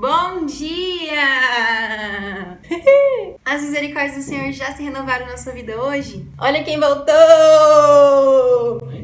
Bom dia! As misericórdias do Senhor já se renovaram na sua vida hoje? Olha quem voltou!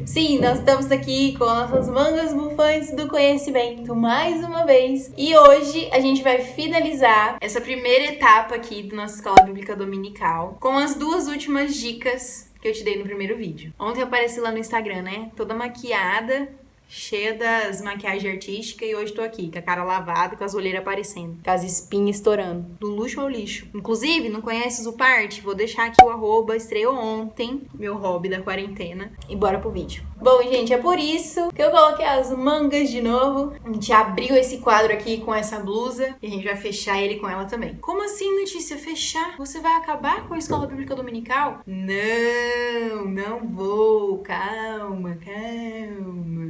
Sim, nós estamos aqui com nossas mangas bufantes do conhecimento mais uma vez. E hoje a gente vai finalizar essa primeira etapa aqui da nossa Escola Bíblica Dominical com as duas últimas dicas que eu te dei no primeiro vídeo. Ontem eu apareci lá no Instagram, né? Toda maquiada, cheia das maquiagens artísticas, e hoje tô aqui, com a cara lavada, com as olheiras aparecendo, com as espinhas estourando, do luxo ao lixo. Inclusive, não conhece o Zupart? Vou deixar aqui o arroba, estreou ontem, meu hobby da quarentena, e bora pro vídeo. Bom, gente, é por isso que eu coloquei as mangas de novo. A gente abriu esse quadro aqui com essa blusa e a gente vai fechar ele com ela também. Como assim, Letícia? Fechar? Você vai acabar com a Escola Bíblica Dominical? Não vou. Calma.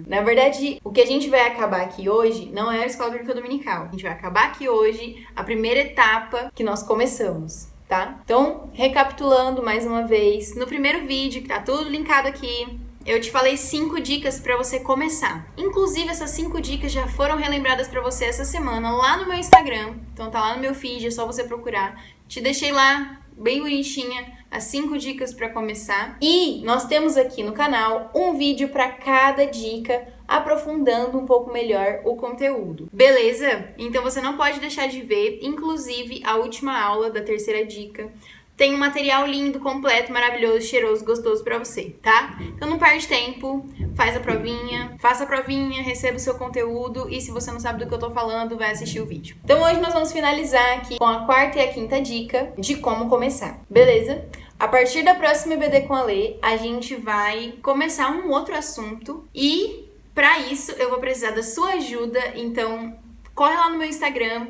Na verdade, o que a gente vai acabar aqui hoje não é a Escola Bíblica Dominical. A gente vai acabar aqui hoje a primeira etapa que nós começamos, tá? Então, recapitulando mais uma vez, no primeiro vídeo, que tá tudo linkado aqui, eu te falei 5 dicas para você começar. Inclusive, essas 5 dicas já foram relembradas para você essa semana lá no meu Instagram. Então tá lá no meu feed, é só você procurar. Te deixei lá, bem bonitinha, as 5 dicas para começar. E nós temos aqui no canal um vídeo para cada dica, aprofundando um pouco melhor o conteúdo. Beleza? Então você não pode deixar de ver, inclusive a última aula da terceira dica. Tem um material lindo, completo, maravilhoso, cheiroso, gostoso pra você, tá? Então não perde tempo, faz a provinha, faça a provinha, receba o seu conteúdo e se você não sabe do que eu tô falando, vai assistir o vídeo. Então hoje nós vamos finalizar aqui com a 4ª e a 5ª dica de como começar, beleza? A partir da próxima EBD com a Lê, a gente vai começar um outro assunto e pra isso eu vou precisar da sua ajuda, então corre lá no meu Instagram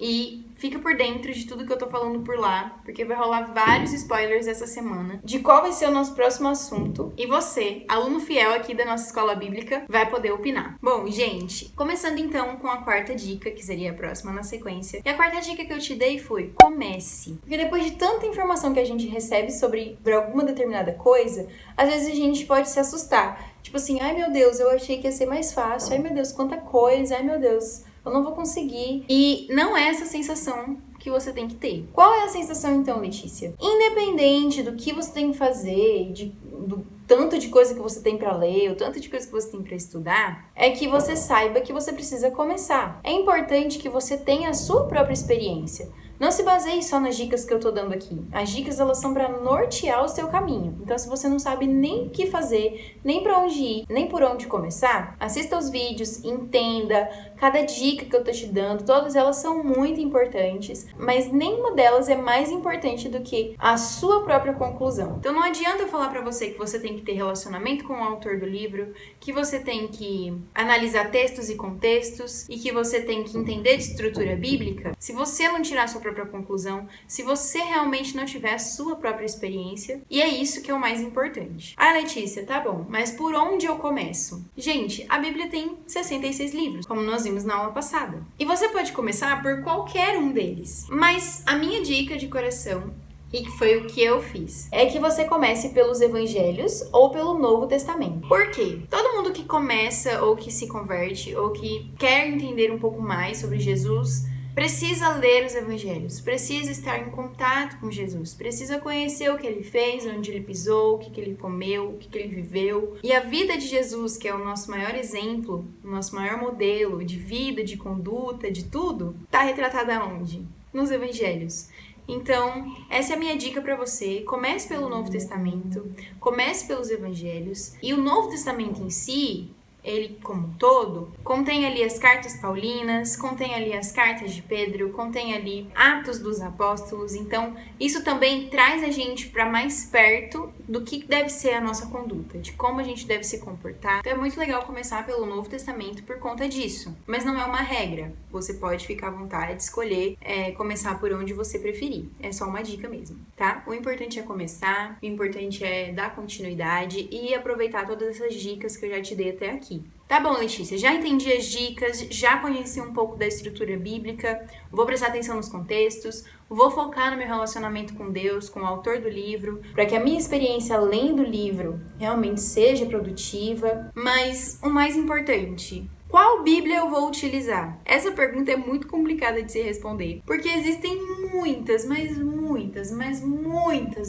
e fica por dentro de tudo que eu tô falando por lá, porque vai rolar vários spoilers essa semana de qual vai ser o nosso próximo assunto. E você, aluno fiel aqui da nossa escola bíblica, vai poder opinar. Bom, gente, começando então com a 4ª dica, que seria a próxima na sequência. E a 4ª dica que eu te dei foi: comece. Porque depois de tanta informação que a gente recebe sobre alguma determinada coisa, às vezes a gente pode se assustar. Tipo assim, ai meu Deus, eu achei que ia ser mais fácil. Ai meu Deus, quanta coisa. Ai meu Deus, eu não vou conseguir. E não é essa sensação que você tem que ter. Qual é a sensação então, Letícia? Independente do que você tem que fazer, do tanto de coisa que você tem pra ler, o tanto de coisa que você tem pra estudar, é que você saiba que você precisa começar. É importante que você tenha a sua própria experiência. Não se baseie só nas dicas que eu tô dando aqui. As dicas, elas são para nortear o seu caminho. Então, se você não sabe nem o que fazer, nem para onde ir, nem por onde começar, assista os vídeos, entenda cada dica que eu tô te dando. Todas elas são muito importantes, mas nenhuma delas é mais importante do que a sua própria conclusão. Então, não adianta eu falar para você que você tem que ter relacionamento com o autor do livro, que você tem que analisar textos e contextos e que você tem que entender de estrutura bíblica, se você não tirar a sua própria conclusão, se você realmente não tiver a sua própria experiência. E é isso que é o mais importante. Ah, Letícia, tá bom, mas por onde eu começo? Gente, a Bíblia tem 66 livros, como nós vimos na aula passada. E você pode começar por qualquer um deles. Mas a minha dica de coração, e que foi o que eu fiz, é que você comece pelos evangelhos ou pelo Novo Testamento. Por quê? Todo mundo que começa ou que se converte ou que quer entender um pouco mais sobre Jesus precisa ler os evangelhos, precisa estar em contato com Jesus, precisa conhecer o que ele fez, onde ele pisou, o que ele comeu, o que ele viveu. E a vida de Jesus, que é o nosso maior exemplo, o nosso maior modelo de vida, de conduta, de tudo, está retratada onde? Nos evangelhos. Então, essa é a minha dica para você. Comece pelo Novo Testamento, comece pelos evangelhos. E o Novo Testamento em si, ele como um todo, contém ali as cartas paulinas, contém ali as cartas de Pedro, contém ali Atos dos Apóstolos. Então, isso também traz a gente para mais perto do que deve ser a nossa conduta, de como a gente deve se comportar. Então, é muito legal começar pelo Novo Testamento por conta disso, mas não é uma regra. Você pode ficar à vontade de escolher começar por onde você preferir. É só uma dica mesmo, tá? O importante é começar, o importante é dar continuidade e aproveitar todas essas dicas que eu já te dei até aqui. Tá bom, Letícia, já entendi as dicas, já conheci um pouco da estrutura bíblica, vou prestar atenção nos contextos, vou focar no meu relacionamento com Deus, com o autor do livro, para que a minha experiência além do livro realmente seja produtiva. Mas o mais importante, Qual Bíblia eu vou utilizar? Essa pergunta é muito complicada de se responder, porque existem muitas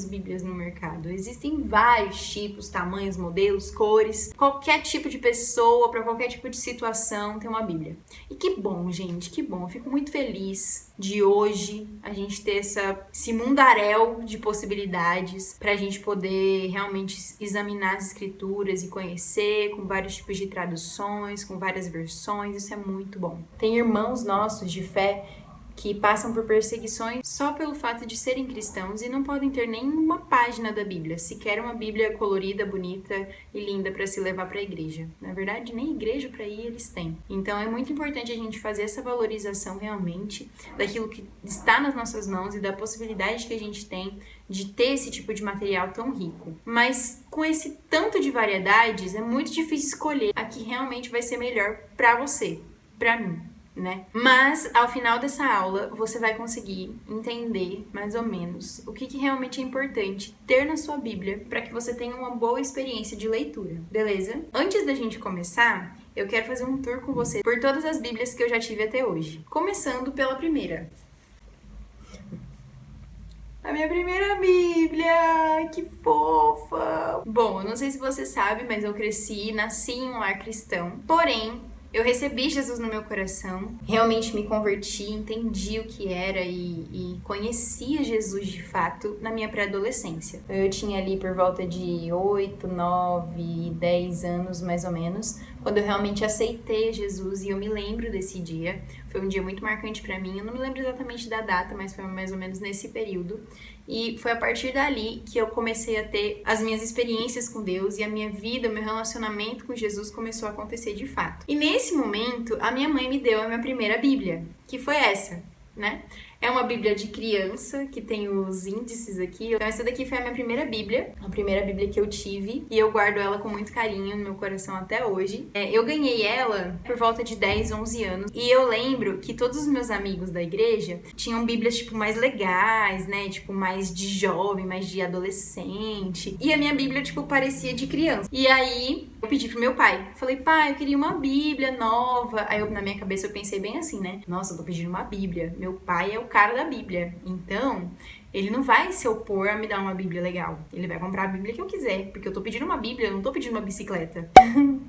Bíblias no mercado. Existem vários tipos, tamanhos, modelos, cores. Qualquer tipo de pessoa, para qualquer tipo de situação, tem uma Bíblia. E que bom, gente, que bom. Eu fico muito feliz de hoje a gente ter esse mundaréu de possibilidades para a gente poder realmente examinar as escrituras e conhecer com vários tipos de traduções, com várias versões. Isso é muito bom. Tem irmãos nossos de fé que passam por perseguições só pelo fato de serem cristãos e não podem ter nenhuma página da Bíblia, sequer uma Bíblia colorida, bonita e linda para se levar para a igreja. Na verdade, nem igreja para ir eles têm. Então é muito importante a gente fazer essa valorização realmente daquilo que está nas nossas mãos e da possibilidade que a gente tem de ter esse tipo de material tão rico. Mas com esse tanto de variedades, é muito difícil escolher a que realmente vai ser melhor para você, para mim. Né? Mas ao final dessa aula você vai conseguir entender mais ou menos o que realmente é importante ter na sua Bíblia para que você tenha uma boa experiência de leitura, beleza? Antes da gente começar, eu quero fazer um tour com você por todas as Bíblias que eu já tive até hoje, começando pela primeira. A minha primeira Bíblia! Que fofa! Bom, eu não sei se você sabe, mas eu nasci em um lar cristão, porém eu recebi Jesus no meu coração, realmente me converti, entendi o que era e conhecia Jesus de fato na minha pré-adolescência. Eu tinha ali por volta de 8, 9, 10 anos mais ou menos, quando eu realmente aceitei Jesus e eu me lembro desse dia. Foi um dia muito marcante pra mim, eu não me lembro exatamente da data, mas foi mais ou menos nesse período. E foi a partir dali que eu comecei a ter as minhas experiências com Deus e a minha vida, o meu relacionamento com Jesus começou a acontecer de fato. E nesse momento, a minha mãe me deu a minha primeira Bíblia, que foi essa, né? É uma Bíblia de criança, que tem os índices aqui. Então essa daqui foi a minha primeira Bíblia, a primeira Bíblia que eu tive. E eu guardo ela com muito carinho no meu coração até hoje. Eu ganhei ela por volta de 10, 11 anos. E eu lembro que todos os meus amigos da igreja tinham Bíblias, tipo, mais legais, né? Tipo, mais de jovem, mais de adolescente. E a minha Bíblia, tipo, parecia de criança. E aí eu pedi pro meu pai. Falei, pai, eu queria uma Bíblia nova. Aí na minha cabeça eu pensei bem assim, né? Nossa, eu tô pedindo uma Bíblia. Meu pai é o cara da Bíblia. Então, ele não vai se opor a me dar uma Bíblia legal. Ele vai comprar a Bíblia que eu quiser. Porque eu tô pedindo uma Bíblia, eu não tô pedindo uma bicicleta.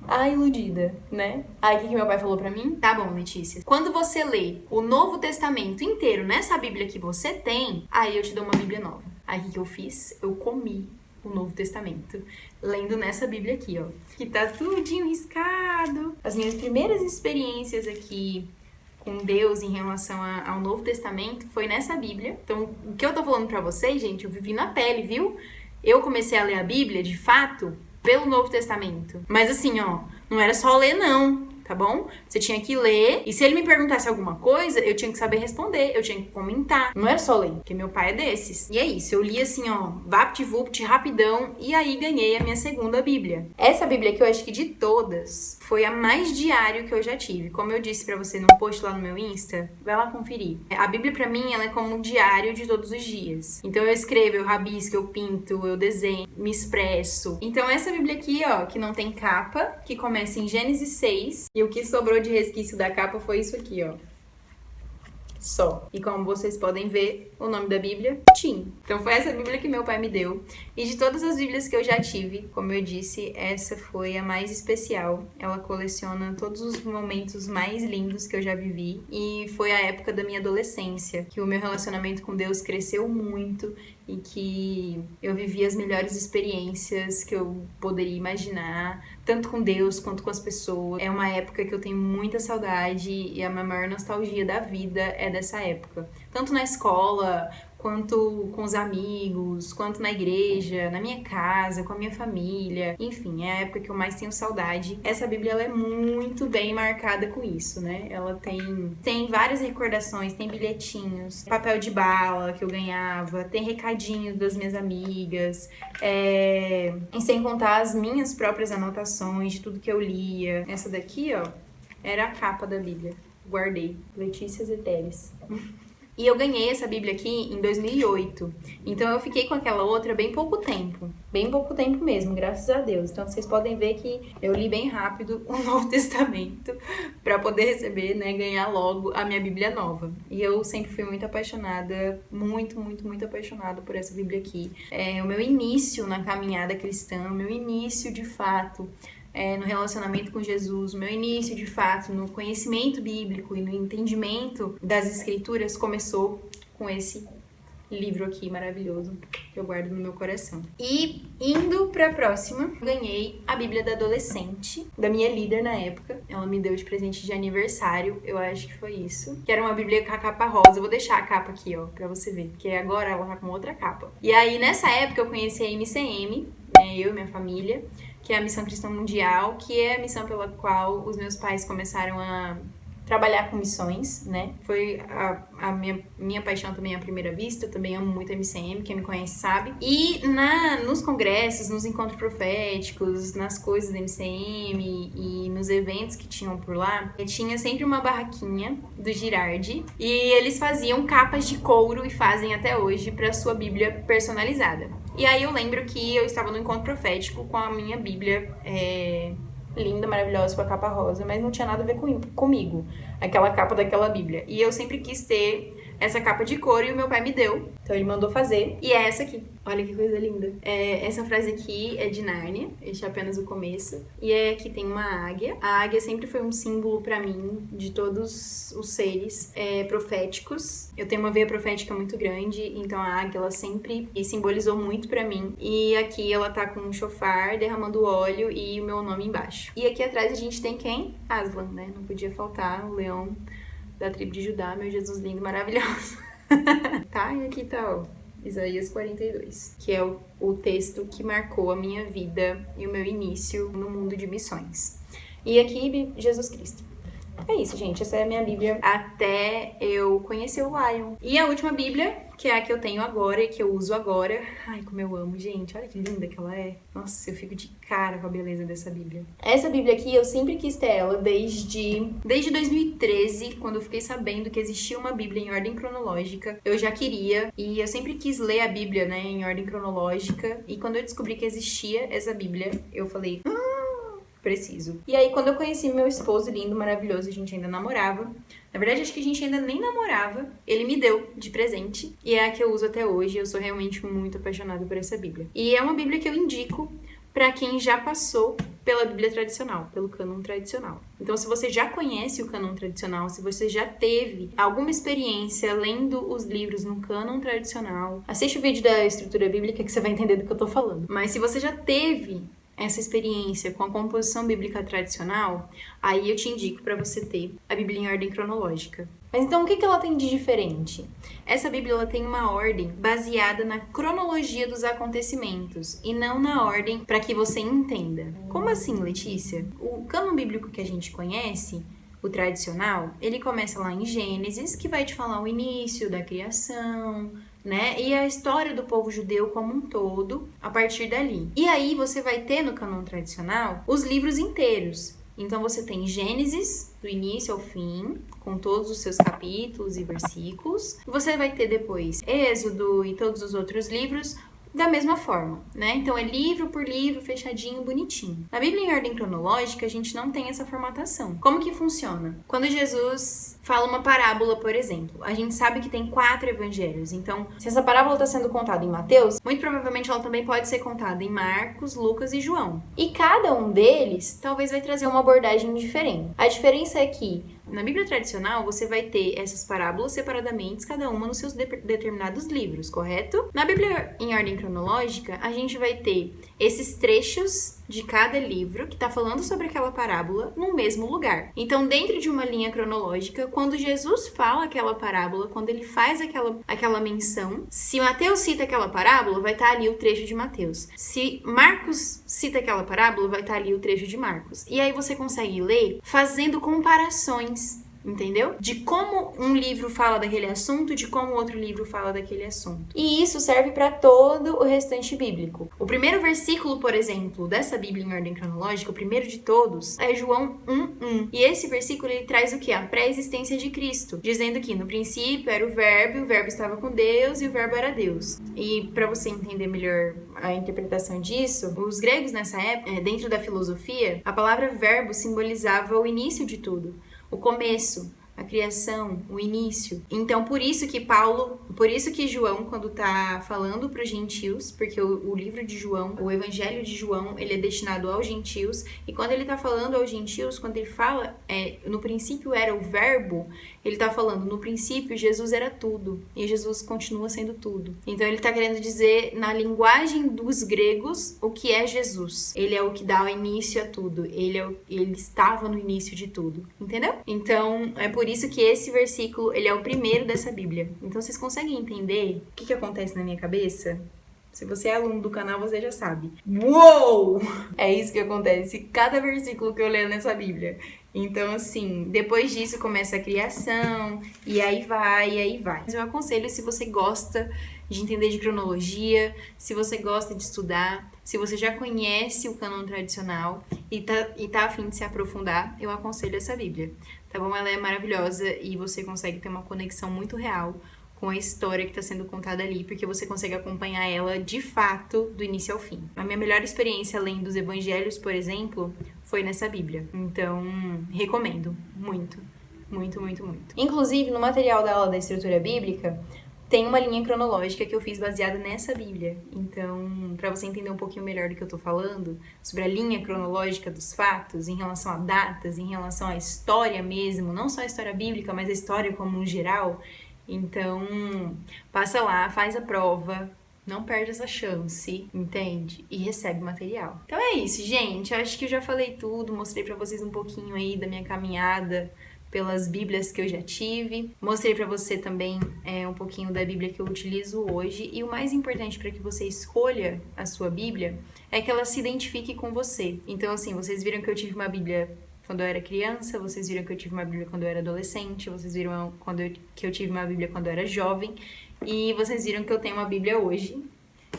Ai, iludida, né? Aí o que meu pai falou pra mim? Tá bom, Letícia. Quando você lê o Novo Testamento inteiro nessa Bíblia que você tem, aí eu te dou uma Bíblia nova. Aí o que eu fiz? Eu comi o Novo Testamento, lendo nessa Bíblia aqui, ó. Que tá tudinho riscado. As minhas primeiras experiências aqui com Deus em relação ao Novo Testamento foi nessa Bíblia. Então, o que eu tô falando pra vocês, gente, eu vivi na pele, viu? Eu comecei a ler a Bíblia, de fato, pelo Novo Testamento. Mas assim, ó, não era só ler, não, tá bom? Você tinha que ler, e se ele me perguntasse alguma coisa, eu tinha que saber responder, eu tinha que comentar. Não era só ler, porque meu pai é desses. E é isso, eu li assim, ó, vapt-vupt, rapidão, e aí ganhei a minha segunda Bíblia. Essa Bíblia que eu acho que de todas foi a mais diário que eu já tive. Como eu disse pra você no post lá no meu Insta, vai lá conferir. A Bíblia pra mim, ela é como um diário de todos os dias. Então eu escrevo, eu rabisco, eu pinto, eu desenho, me expresso. Então essa Bíblia aqui, ó, que não tem capa, que começa em Gênesis 6, e o que sobrou de resquício da capa foi isso aqui, ó. Só. E como vocês podem ver, o nome da Bíblia, Tim. Então foi essa Bíblia que meu pai me deu. E de todas as Bíblias que eu já tive, como eu disse, essa foi a mais especial. Ela coleciona todos os momentos mais lindos que eu já vivi. E foi a época da minha adolescência, que o meu relacionamento com Deus cresceu muito e que eu vivi as melhores experiências que eu poderia imaginar, tanto com Deus quanto com as pessoas. É uma época que eu tenho muita saudade e a minha maior nostalgia da vida é dessa época. Tanto na escola, quanto com os amigos, quanto na igreja, na minha casa, com a minha família. Enfim, é a época que eu mais tenho saudade. Essa Bíblia, ela é muito bem marcada com isso, né? Ela tem várias recordações, tem bilhetinhos, papel de bala que eu ganhava, tem recadinhos das minhas amigas, e sem contar as minhas próprias anotações de tudo que eu lia. Essa daqui, ó, era a capa da Bíblia. Guardei. Letícia Zeteres. E eu ganhei essa Bíblia aqui em 2008. Então eu fiquei com aquela outra bem pouco tempo. Bem pouco tempo mesmo, graças a Deus. Então vocês podem ver que eu li bem rápido o Novo Testamento para poder receber, né, ganhar logo a minha Bíblia nova. E eu sempre fui muito apaixonada, muito apaixonada por essa Bíblia aqui. O meu início na caminhada cristã, o meu início de fato no relacionamento com Jesus, o meu início de fato no conhecimento bíblico e no entendimento das escrituras começou com esse livro aqui maravilhoso que eu guardo no meu coração. E indo pra próxima, ganhei a Bíblia da adolescente, da minha líder na época. Ela me deu de presente de aniversário, eu acho que foi isso. Que era uma Bíblia com a capa rosa. Eu vou deixar a capa aqui, ó, pra você ver, porque agora ela tá com outra capa. E aí, nessa época, eu conheci a MCM, né, eu e minha família, que é a Missão Cristã Mundial, que é a missão pela qual os meus pais começaram a trabalhar com missões, né? Foi a minha paixão também à primeira vista. Eu também amo muito a MCM, quem me conhece sabe. E nos congressos, nos encontros proféticos, nas coisas da MCM e nos eventos que tinham por lá, tinha sempre uma barraquinha do Girardi e eles faziam capas de couro e fazem até hoje para sua Bíblia personalizada. E aí eu lembro que eu estava no encontro profético com a minha Bíblia linda, maravilhosa, com a capa rosa, mas não tinha nada a ver comigo, aquela capa daquela Bíblia. E eu sempre quis ter essa capa de couro e o meu pai me deu. Então ele mandou fazer. E é essa aqui. Olha que coisa linda. Essa frase aqui é de Nárnia. Este é apenas o começo. E aqui tem uma águia. A águia sempre foi um símbolo pra mim de todos os seres proféticos. Eu tenho uma veia profética muito grande, então a águia ela sempre simbolizou muito pra mim. E aqui ela tá com um chofar derramando óleo e o meu nome embaixo. E aqui atrás a gente tem quem? Aslan, né? Não podia faltar o leão da tribo de Judá, meu Jesus lindo, maravilhoso. Tá? E aqui tá, ó, Isaías 42, que é o texto que marcou a minha vida e o meu início no mundo de missões. E aqui, Jesus Cristo. É isso, gente. Essa é a minha Bíblia até eu conhecer o Lion. E a última Bíblia, que é a que eu tenho agora e que eu uso agora. Ai, como eu amo, gente. Olha que linda que ela é. Nossa, eu fico de cara com a beleza dessa Bíblia. Essa Bíblia aqui, eu sempre quis ter ela desde 2013, quando eu fiquei sabendo que existia uma Bíblia em ordem cronológica. Eu já queria e eu sempre quis ler a Bíblia, né, em ordem cronológica. E quando eu descobri que existia essa Bíblia, eu falei... preciso. E aí, quando eu conheci meu esposo lindo, maravilhoso, a gente ainda namorava. Na verdade, acho que a gente ainda nem namorava. Ele me deu de presente. E é a que eu uso até hoje. Eu sou realmente muito apaixonada por essa Bíblia. E é uma Bíblia que eu indico para quem já passou pela Bíblia tradicional, pelo cânon tradicional. Então, se você já conhece o cânon tradicional, se você já teve alguma experiência lendo os livros no cânon tradicional, assiste o vídeo da estrutura bíblica que você vai entender do que eu tô falando. Mas se você já teve essa experiência com a composição bíblica tradicional, aí eu te indico para você ter a Bíblia em ordem cronológica. Mas então, o que ela tem de diferente? Essa Bíblia ela tem uma ordem baseada na cronologia dos acontecimentos e não na ordem para que você entenda. Como assim, Letícia? O cânon bíblico que a gente conhece, o tradicional, ele começa lá em Gênesis, que vai te falar o início da criação, né? E a história do povo judeu como um todo, a partir dali. E aí você vai ter no cânon tradicional os livros inteiros. Então você tem Gênesis, do início ao fim, com todos os seus capítulos e versículos. Você vai ter depois Êxodo e todos os outros livros da mesma forma, né? Então é livro por livro, fechadinho, bonitinho. Na Bíblia em ordem cronológica, a gente não tem essa formatação. Como que funciona? Quando Jesus fala uma parábola, por exemplo, a gente sabe que tem 4 evangelhos. Então, se essa parábola está sendo contada em Mateus, muito provavelmente ela também pode ser contada em Marcos, Lucas e João. E cada um deles talvez vai trazer uma abordagem diferente. A diferença é que na Bíblia tradicional, você vai ter essas parábolas separadamente, cada uma nos seus determinados livros, correto? Na Bíblia em ordem cronológica, a gente vai ter esses trechos de cada livro que está falando sobre aquela parábola no mesmo lugar. Então, dentro de uma linha cronológica, quando Jesus fala aquela parábola, quando ele faz aquela menção, se Mateus cita aquela parábola, vai estar ali o trecho de Mateus. Se Marcos cita aquela parábola, vai estar ali o trecho de Marcos. E aí você consegue ler fazendo comparações. entendeu? De como um livro fala daquele assunto, de como outro livro fala daquele assunto. E isso serve para todo o restante bíblico. O primeiro versículo, por exemplo, dessa Bíblia em ordem cronológica, o primeiro de todos, é João 1:1. E esse versículo, ele traz o quê? A pré-existência de Cristo, dizendo que no princípio era o Verbo estava com Deus e o Verbo era Deus. E para você entender melhor a interpretação disso, os gregos nessa época, dentro da filosofia, a palavra verbo simbolizava o início de tudo. O começo, a criação, o início. Então, por isso que João, quando tá falando para os gentios, porque o livro de João, o evangelho de João, ele é destinado aos gentios, e quando ele tá falando aos gentios, quando ele fala, no princípio era o verbo, ele tá falando, no princípio Jesus era tudo, e Jesus continua sendo tudo. Então, ele tá querendo dizer, na linguagem dos gregos, o que é Jesus. Ele é o que dá o início a tudo, ele estava no início de tudo, entendeu? Então, é por isso que esse versículo, ele é o primeiro dessa Bíblia. Então, vocês conseguem entender o que acontece na minha cabeça? Se você é aluno do canal, você já sabe. Uou! É isso que acontece cada versículo que eu leio nessa Bíblia. Então, assim, depois disso começa a criação, e aí vai. Mas eu aconselho, se você gosta de entender de cronologia, se você gosta de estudar, se você já conhece o cânon tradicional e tá a fim de se aprofundar, eu aconselho essa Bíblia. Tá bom? Ela é maravilhosa e você consegue ter uma conexão muito real com a história que está sendo contada ali, porque você consegue acompanhar ela de fato do início ao fim. A minha melhor experiência além dos evangelhos, por exemplo, foi nessa Bíblia. Então, recomendo muito, muito, muito, muito. Inclusive, no material da aula da estrutura bíblica, tem uma linha cronológica que eu fiz baseada nessa Bíblia. Então, para você entender um pouquinho melhor do que eu tô falando, sobre a linha cronológica dos fatos, em relação a datas, em relação à história mesmo, não só a história bíblica, mas a história como um geral. Então, passa lá, faz a prova, não perde essa chance, entende? E recebe o material. Então é isso, gente. Acho que eu já falei tudo, mostrei pra vocês um pouquinho aí da minha caminhada pelas Bíblias que eu já tive. Mostrei pra você também um pouquinho da Bíblia que eu utilizo hoje. E o mais importante para que você escolha a sua Bíblia é que ela se identifique com você. Então, assim, vocês viram que eu tive uma Bíblia quando eu era criança, vocês viram que eu tive uma Bíblia quando eu era adolescente, vocês viram que eu tive uma Bíblia quando eu era jovem, e vocês viram que eu tenho uma Bíblia hoje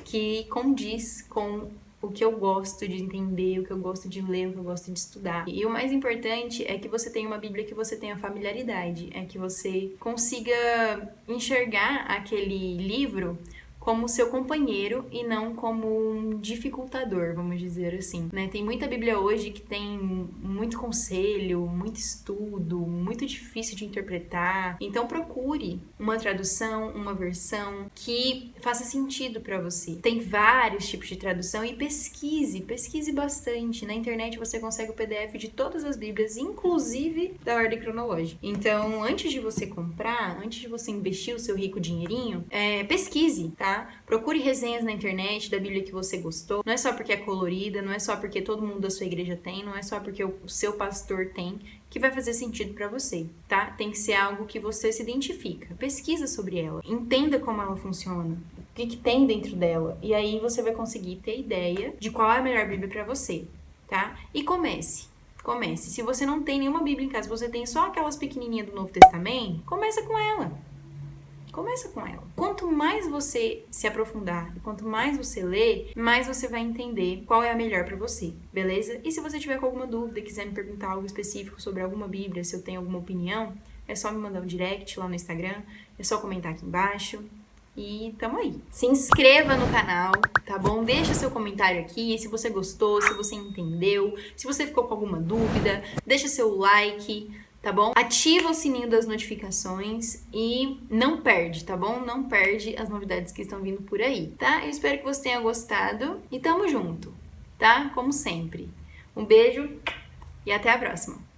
que condiz com o que eu gosto de entender, o que eu gosto de ler, o que eu gosto de estudar. E o mais importante é que você tenha uma Bíblia que você tenha familiaridade, é que você consiga enxergar aquele livro como seu companheiro e não como um dificultador, vamos dizer assim, né? Tem muita Bíblia hoje que tem muito conselho, muito estudo, muito difícil de interpretar. Então procure uma tradução, uma versão que faça sentido para você. Tem vários tipos de tradução e pesquise bastante. Na internet você consegue o PDF de todas as Bíblias, inclusive da ordem cronológica. Então, antes de você comprar, antes de você investir o seu rico dinheirinho, pesquise, tá? Procure resenhas na internet da Bíblia que você gostou. Não é só porque é colorida, não é só porque todo mundo da sua igreja tem, não é só porque o seu pastor tem, que vai fazer sentido pra você, tá? Tem que ser algo que você se identifica. Pesquisa sobre ela, entenda como ela funciona, o que tem dentro dela, e aí você vai conseguir ter ideia de qual é a melhor Bíblia pra você, tá? E comece. Se você não tem nenhuma Bíblia em casa, você tem só aquelas pequenininhas do Novo Testamento, começa com ela. Quanto mais você se aprofundar e quanto mais você ler, mais você vai entender qual é a melhor pra você, beleza? E se você tiver com alguma dúvida, quiser me perguntar algo específico sobre alguma Bíblia, se eu tenho alguma opinião, é só me mandar um direct lá no Instagram, é só comentar aqui embaixo. E tamo aí. Se inscreva no canal, tá bom? Deixa seu comentário aqui, se você gostou, se você entendeu, se você ficou com alguma dúvida, deixa seu like, tá bom? Ativa o sininho das notificações e não perde, tá bom? Não perde as novidades que estão vindo por aí, tá? Eu espero que você tenha gostado e tamo junto, tá? Como sempre. Um beijo e até a próxima!